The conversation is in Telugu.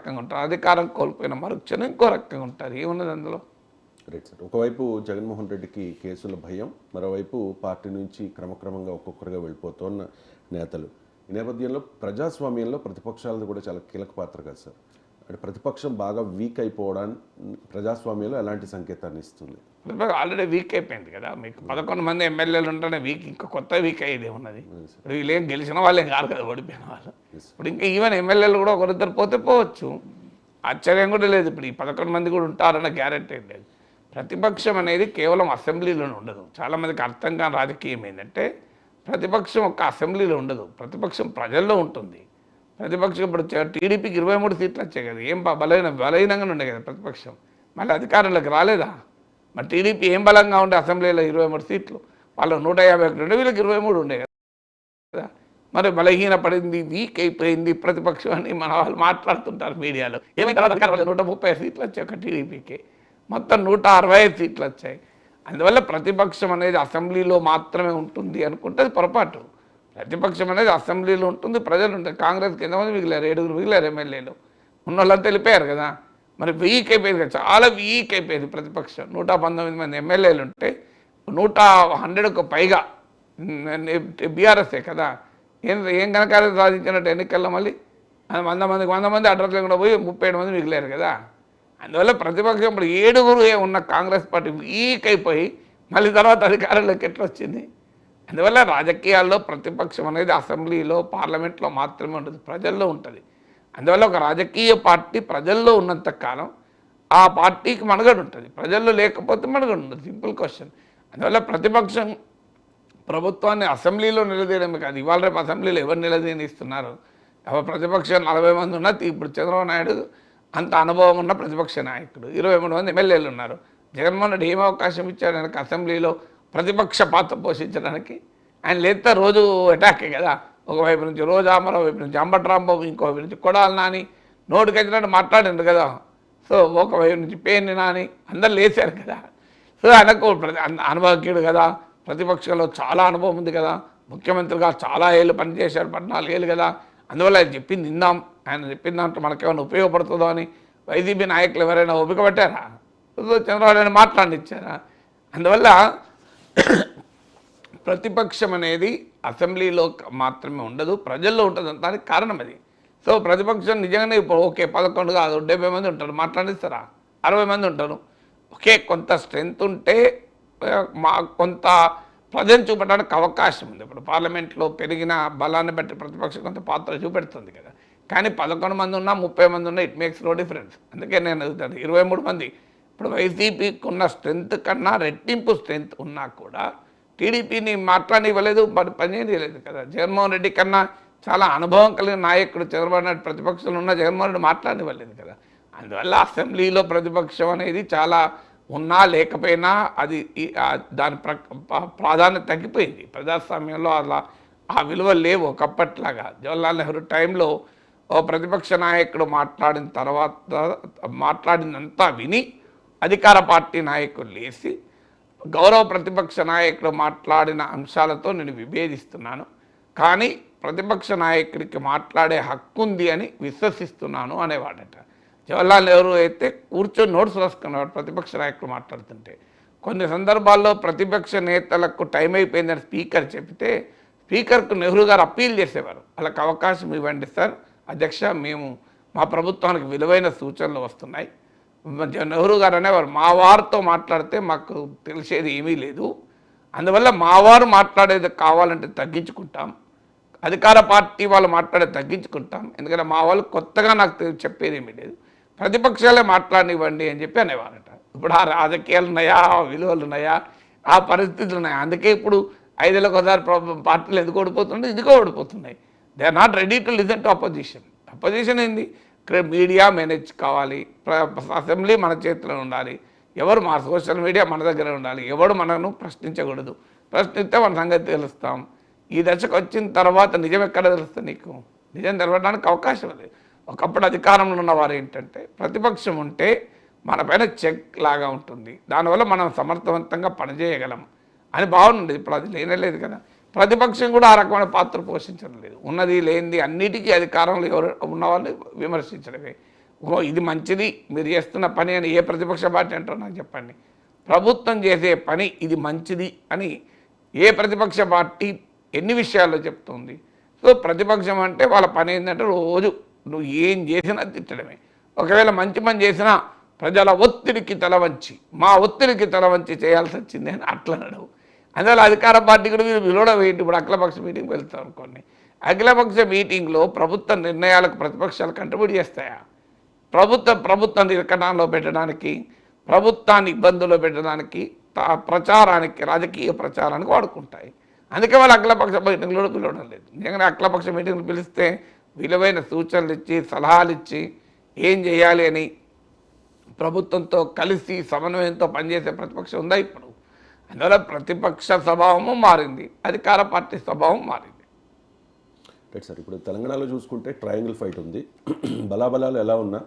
రకంగా ఉంటారు, అధికారం కోల్పోయిన మరుక్షణం ఇంకో రకంగా ఉంటారు. ఏమున్నది అందులో? Right sir. ఒకవైపు జగన్మోహన్ రెడ్డికి కేసుల భయం, మరోవైపు పార్టీ నుంచి క్రమక్రమంగా ఒక్కొక్కరుగా వెళ్ళిపోతున్న నేతలు. ఈ నేపథ్యంలో ప్రజాస్వామ్యంలో ప్రతిపక్షాలది కూడా చాలా కీలక పాత్ర కదా సార్. అంటే ప్రతిపక్షం బాగా వీక్ అయిపోవడానికి ప్రజాస్వామ్యంలో ఎలాంటి సంకేతాన్ని ఇస్తుంది? ఆల్రెడీ వీక్ అయిపోయింది కదా. మీకు 11 మంది ఎమ్మెల్యేలు ఉంటేనే వీక్, ఇంకా కొత్త వీక్ అయ్యేది ఉన్నది. ఇప్పుడు వీళ్ళేం గెలిచిన వాళ్ళేం కాదు కదా, ఓడిపోయిన వాళ్ళు. ఇప్పుడు ఇంకా ఈవెన్ ఎమ్మెల్యేలు కూడా ఒకరిద్దరు పోతే పోవచ్చు, ఆశ్చర్యం కూడా లేదు. ఇప్పుడు ఈ 11 మంది కూడా ఉంటారన్న గ్యారెంటీ ఏం లేదు. ప్రతిపక్షం అనేది కేవలం అసెంబ్లీలోనే ఉండదు. చాలామందికి అర్థం కాని రాజకీయం ఏంటంటే ప్రతిపక్షం ఒక్క అసెంబ్లీలో ఉండదు, ప్రతిపక్షం ప్రజల్లో ఉంటుంది. ప్రతిపక్షం ఇప్పుడు టీడీపీకి 23 సీట్లు వచ్చాయి కదా, ఏం బలహీనంగానే ఉండే కదా ప్రతిపక్షం. మళ్ళీ అధికారంలోకి రాలేదా? మరి టీడీపీ ఏం బలంగా ఉండే అసెంబ్లీలో 23 సీట్లు, వాళ్ళు 151 ఉండే, వీళ్ళకి 23 ఉండే కదా. మరి బలహీన పడింది, వీక్ అయిపోయింది ప్రతిపక్షం అని మన వాళ్ళు మాట్లాడుతుంటారు మీడియాలో. ఏమైనా 130 సీట్లు వచ్చాయి ఒక టీడీపీకి, మొత్తం 165 సీట్లు వచ్చాయి. అందువల్ల ప్రతిపక్షం అనేది అసెంబ్లీలో మాత్రమే ఉంటుంది అనుకుంటే అది పొరపాటు. ప్రతిపక్షం అనేది అసెంబ్లీలో ఉంటుంది, ప్రజలు ఉంటారు. కాంగ్రెస్కి ఎంతమంది మిగిలారు? 7 మిగిలారు ఎమ్మెల్యేలు, ఉన్న వాళ్ళంతా వెళ్ళిపోయారు కదా. మరి వీక్ అయిపోయింది కదా, చాలా వీక్ అయిపోయింది ప్రతిపక్షం. 119 మంది ఎమ్మెల్యేలు ఉంటే 100కు పైగా బీఆర్ఎస్ఏ కదా. ఏం ఘనకార్యం సాధించినట్టు ఎన్నికల్లో మళ్ళీ 100 మంది అడ్రస్ లేకుండా పోయి 37 మంది మిగిలారు కదా. అందువల్ల ప్రతిపక్షం ఇప్పుడు 7 ఉన్న కాంగ్రెస్ పార్టీ వీక్ అయిపోయి మళ్ళీ తర్వాత అధికారంలోకి ఎట్లా వచ్చింది? అందువల్ల రాజకీయాల్లో ప్రతిపక్షం అనేది అసెంబ్లీలో, పార్లమెంట్లో మాత్రమే ఉంటుంది, ప్రజల్లో ఉంటుంది. అందువల్ల ఒక రాజకీయ పార్టీ ప్రజల్లో ఉన్నంత కాలం ఆ పార్టీకి మనుగడ ఉంటుంది, ప్రజల్లో లేకపోతే మనుగడ ఉంటుంది. Simple question. అందువల్ల ప్రతిపక్షం ప్రభుత్వాన్ని అసెంబ్లీలో నిలదీయడమే కాదు, ఇవాళ రేపు అసెంబ్లీలో ఎవరు నిలదీనిస్తున్నారు? ప్రతిపక్షం 40 మంది ఉన్నా, ఇప్పుడు చంద్రబాబు నాయుడు అంత అనుభవం ఉన్న ప్రతిపక్ష నాయకుడు, 23 మంది ఎమ్మెల్యేలు ఉన్నారు. జగన్మోహన్ రెడ్డి ఏం అవకాశం ఇచ్చాడు ఆయనకు అసెంబ్లీలో ప్రతిపక్ష పాత్ర పోషించడానికి? ఆయన లేతే రోజు అటాకే కదా, ఒకవైపు నుంచి రోజా, మరోవైపు నుంచి అంబట్రాంబాబు, ఇంకోవైపు నుంచి కొడాలి నాని, నోటికి వచ్చినట్టు మాట్లాడిండు కదా. సో ఒకవైపు నుంచి పేర్ని నాని, అందరు లేచారు కదా. సో ఆయనకు అనుభవజ్ఞుడు కదా, ప్రతిపక్షంలో చాలా అనుభవం ఉంది కదా, ముఖ్యమంత్రిగా చాలా ఏళ్ళు పనిచేశారు, 14 ఏళ్ళు కదా. అందువల్ల ఆయన చెప్పింది విందాం, ఆయన చెప్పిన దాంట్లో మనకేమైనా ఉపయోగపడుతుందో అని వైసీపీ నాయకులు ఎవరైనా ఓపిక పట్టారా? చంద్రబాబు నాయుడు మాట్లాడిచ్చారా? అందువల్ల ప్రతిపక్షం అనేది అసెంబ్లీలో మాత్రమే ఉండదు, ప్రజల్లో ఉంటుంది. దానికి కారణం అది. సో ప్రతిపక్షం నిజంగానే ఇప్పుడు ఓకే 11 కాదు 70 మంది ఉంటారు, మాట్లాడిస్తారా? 60 మంది ఉంటారు. ఓకే, కొంత స్ట్రెంత్ ఉంటే కొంత ప్రజలు చూపడానికి అవకాశం ఉంది. ఇప్పుడు పార్లమెంట్లో పెరిగిన బలాన్ని బట్టి ప్రతిపక్షం కొంత పాత్ర చూపెడుతుంది కదా. కానీ 11 మంది ఉన్నా 30 మంది ఉన్నా ఇట్ మేక్స్ నో డిఫరెన్స్. అందుకే నేను అడుగుతాను, 23 మంది ఇప్పుడు వైసీపీకి ఉన్న స్ట్రెంత్ కన్నా రెట్టింపు స్ట్రెంత్ ఉన్నా కూడా టీడీపీని మాట్లాడనివ్వలేదు, పనిచేయలేదు కదా. జగన్మోహన్ రెడ్డి కన్నా చాలా అనుభవం కలిగిన నాయకుడు చంద్రబాబు నాయుడు ప్రతిపక్షంలో ఉన్న జగన్మోహన్ రెడ్డి మాట్లాడనివ్వలేదు కదా. అందువల్ల అసెంబ్లీలో ప్రతిపక్షం అనేది చాలా ఉన్నా లేకపోయినా అది దాని ప్రాధాన్యత తగ్గిపోయింది. ప్రజాస్వామ్యంలో అలా ఆ విలువలు లేవు ఒకప్పట్లాగా. జవహర్లాల్ నెహ్రూ టైంలో ఓ ప్రతిపక్ష నాయకుడు మాట్లాడిన తర్వాత మాట్లాడినంతా విని అధికార పార్టీ నాయకులు లేచి గౌరవ ప్రతిపక్ష నాయకుడు మాట్లాడిన అంశాలతో నేను విభేదిస్తున్నాను, కానీ ప్రతిపక్ష నాయకుడికి మాట్లాడే హక్కు ఉంది అని విశ్వసిస్తున్నాను అనేవాడట. జవహర్లాల్ నెహ్రూ అయితే కూర్చొని నోట్స్ రాసుకునేవాడు ప్రతిపక్ష నాయకుడు మాట్లాడుతుంటే. కొన్ని సందర్భాల్లో ప్రతిపక్ష నేతలకు టైం అయిపోయిందని స్పీకర్ చెబితే స్పీకర్కు నెహ్రూ గారు అప్పీల్ చేసేవారు, వాళ్ళకి అవకాశం ఇవ్వండి సార్ అధ్యక్ష, మేము మా ప్రభుత్వానికి విలువైన సూచనలు వస్తున్నాయి. నెహ్రూ గారు అనేవారు, మా వారితో మాట్లాడితే మాకు తెలిసేది ఏమీ లేదు, అందువల్ల మా వారు మాట్లాడేది కావాలంటే తగ్గించుకుంటాం, అధికార పార్టీ వాళ్ళు మాట్లాడేది తగ్గించుకుంటాం, ఎందుకంటే మా వాళ్ళు కొత్తగా నాకు చెప్పేది ఏమీ లేదు, ప్రతిపక్షాలే మాట్లాడనివ్వండి అని చెప్పి అనేవారట. ఇప్పుడు ఆ రాజకీయాలు ఉన్నాయా, ఆ విలువలు ఉన్నాయా, ఆ పరిస్థితులు ఉన్నాయా? అందుకే ఇప్పుడు 5 ఏళ్ళకి ఒకసారి పార్టీలు ఎందుకు ఓడిపోతున్నాయి, ఎందుకో ఓడిపోతున్నాయి. They are not ready to listen to opposition. Opposition ఏంది? మీడియా మేనేజ్ కావాలి, అసెంబ్లీ మన చేతిలో ఉండాలి, ఎవరు మా సోషల్ మీడియా మన దగ్గర ఉండాలి, ఎవడు మనను ప్రశ్నించకూడదు, ప్రశ్నిస్తే మన సంగతి తెలుస్తాం. ఈ దశకు వచ్చిన తర్వాత నిజం ఎక్కడ తెలుస్తుంది? నీకు నిజం తెలవడానికి అవకాశం లేదు. ఒకప్పుడు అధికారంలో ఉన్నవారు ఏంటంటే ప్రతిపక్షం ఉంటే మన పైన చెక్ లాగా ఉంటుంది, దానివల్ల మనం సమర్థవంతంగా పనిచేయగలం అని బాగుండేది. ఇప్పుడు అది లేనేలేదు కదా. ప్రతిపక్షం కూడా ఆ రకమైన పాత్ర పోషించడం లేదు. ఉన్నది లేనిది అన్నిటికీ అధికారంలో ఎవరు ఉన్నవాళ్ళు విమర్శించడమే. ఓ ఇది మంచిది మీరు చేస్తున్న పని అని ఏ ప్రతిపక్ష పార్టీ అంటారో నాకు చెప్పండి. ప్రభుత్వం చేసే పని ఇది మంచిది అని ఏ ప్రతిపక్ష పార్టీ ఎన్ని విషయాల్లో చెప్తుంది? సో ప్రతిపక్షం అంటే వాళ్ళ పని ఏంటంటే రోజు నువ్వు ఏం చేసినా తిట్టడమే. ఒకవేళ మంచి పని చేసినా ప్రజల ఒత్తిడికి తలవంచి మా ఒత్తిడికి తలవంచి చేయాల్సి వచ్చింది అని అట్లా నడవు. అందువల్ల అధికార పార్టీ కూడా మీరు విలువడం ఏంటి? ఇప్పుడు అఖిలపక్ష మీటింగ్ వెళ్తాం అనుకోండి, అఖిలపక్ష మీటింగ్లో ప్రభుత్వ నిర్ణయాలకు ప్రతిపక్షాలు కంట్రిబ్యూట్ చేస్తాయా? ప్రభుత్వం నిర్కణంలో పెట్టడానికి, ప్రభుత్వాన్ని ఇబ్బందుల్లో పెట్టడానికి, ప్రచారానికి, రాజకీయ ప్రచారానికి వాడుకుంటాయి. అందుకే వాళ్ళు అఖిలపక్ష మీటింగ్లో పిలవడం లేదు. నిజంగా అఖిలపక్ష మీటింగ్లు పిలిస్తే విలువైన సూచనలు ఇచ్చి సలహాలు ఇచ్చి ఏం చేయాలి అని ప్రభుత్వంతో కలిసి సమన్వయంతో పనిచేసే ప్రతిపక్షం ఉందా ఇప్పుడు? అందువల్ల ప్రతిపక్ష స్వభావము మారింది, అధికార పార్టీ స్వభావం మారింది. రైట్ సార్, ఇప్పుడు తెలంగాణలో చూసుకుంటే ట్రయాంగిల్ ఫైట్ ఉంది. బలాబలాలు ఎలా ఉన్నా